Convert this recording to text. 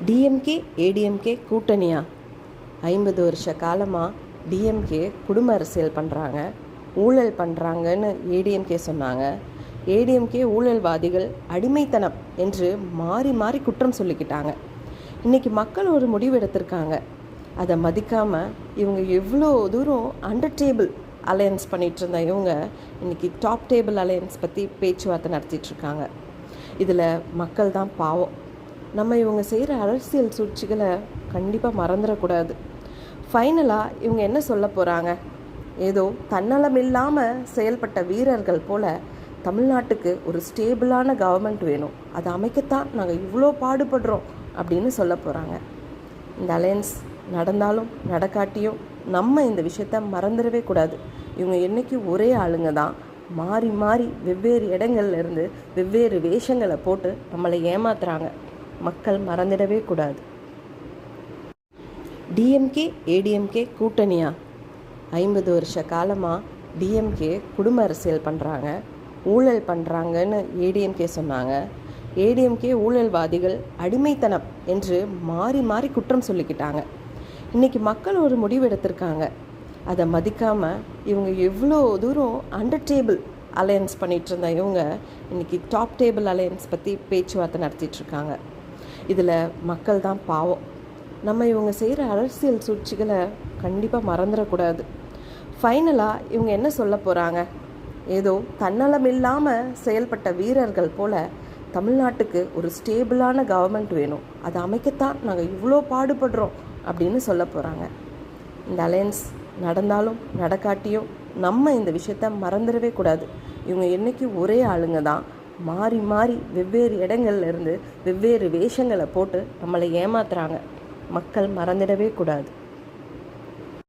DMK ADMK கூட்டணியா? 50 வருஷ காலமாக DMK குடும்ப அரசியல் பண்ணுறாங்க, ஊழல் பண்ணுறாங்கன்னு ஏடிஎம்கே சொன்னாங்க. ஏடிஎம்கே ஊழல்வாதிகள் அடிமைத்தனம் என்று மாறி மாறி குற்றம் சொல்லிக்கிட்டாங்க. இன்றைக்கி மக்கள் ஒரு முடிவு எடுத்திருக்காங்க. அதை மதிக்காமல் இவங்க எவ்வளோ தூரம் அண்டர் டேபிள் அலையன்ஸ் பண்ணிகிட்டு இருந்த இவங்க இன்றைக்கி டாப் டேபிள் அலையன்ஸ் பற்றி பேச்சுவார்த்தை நடத்திட்டுருக்காங்க. இதில் மக்கள் தான் பாவம். நம்ம இவங்க செய்கிற அரசியல் சூழ்ச்சிகளை கண்டிப்பாக மறந்துடக்கூடாது. ஃபைனலாக இவங்க என்ன சொல்ல போகிறாங்க? ஏதோ தன்னலம் இல்லாமல் செயல்பட்ட வீரர்கள் போல் தமிழ்நாட்டுக்கு ஒரு ஸ்டேபிளான கவர்மெண்ட் வேணும், அதை அமைக்கத்தான் நாங்கள் இவ்வளோ பாடுபடுறோம் அப்படின்னு சொல்ல போகிறாங்க. இந்த அலையன்ஸ் நடந்தாலும் நடக்காட்டியும் நம்ம இந்த விஷயத்த மறந்துடவே கூடாது. இவங்க என்றைக்கும் ஒரே ஆளுங்க தான். மாறி மாறி வெவ்வேறு இடங்கள்ல இருந்து வெவ்வேறு வேஷங்களை போட்டு நம்மளை ஏமாத்துறாங்க. மக்கள் மறந்துடவே கூடாது. டிஎம்கே ஏடிஎம்கே கூட்டணியா? 50 வருஷ காலமாக டிஎம்கே குடும்ப அரசியல் பண்ணுறாங்க, ஊழல் பண்ணுறாங்கன்னு ஏடிஎம்கே சொன்னாங்க. ஏடிஎம்கே ஊழல்வாதிகள் அடிமைத்தனம் என்று மாறி மாறி குற்றம் சொல்லிக்கிட்டாங்க. இன்றைக்கி மக்கள் ஒரு முடிவு எடுத்திருக்காங்க. அதை மதிக்காமல் இவங்க எவ்வளோ தூரம் அண்டர் டேபிள் அலையன்ஸ் பண்ணிகிட்டு இருந்த இவங்க இன்றைக்கி டாப் டேபிள் அலையன்ஸ் பற்றி பேச்சுவார்த்தை நடத்திட்டுருக்காங்க. இதில் மக்கள் தான் பாவம். நம்ம இவங்க செய்கிற அரசியல் சூழ்ச்சிகளை கண்டிப்பாக மறந்துடக்கூடாது. ஃபைனலாக இவங்க என்ன சொல்ல போகிறாங்க? ஏதோ தன்னலம் இல்லாமல் செயல்பட்ட வீரர்கள் போல் தமிழ்நாட்டுக்கு ஒரு ஸ்டேபிளான கவர்மெண்ட் வேணும், அதை அமைக்கத்தான் நாங்கள் இவ்வளோ பாடுபடுறோம் அப்படின்னு சொல்ல போகிறாங்க. இந்த அலையன்ஸ் நடந்தாலும் நடக்காட்டியும் நம்ம இந்த விஷயத்த மறந்துடவே கூடாது. இவங்க என்றைக்கும் ஒரே ஆளுங்க தான். மாறி மாறி வெவ்வேறு இடங்கள்ல இருந்து வெவ்வேறு வேஷங்களை போட்டு நம்மளை ஏமாத்துறாங்க. மக்கள் மறந்துடவே கூடாது.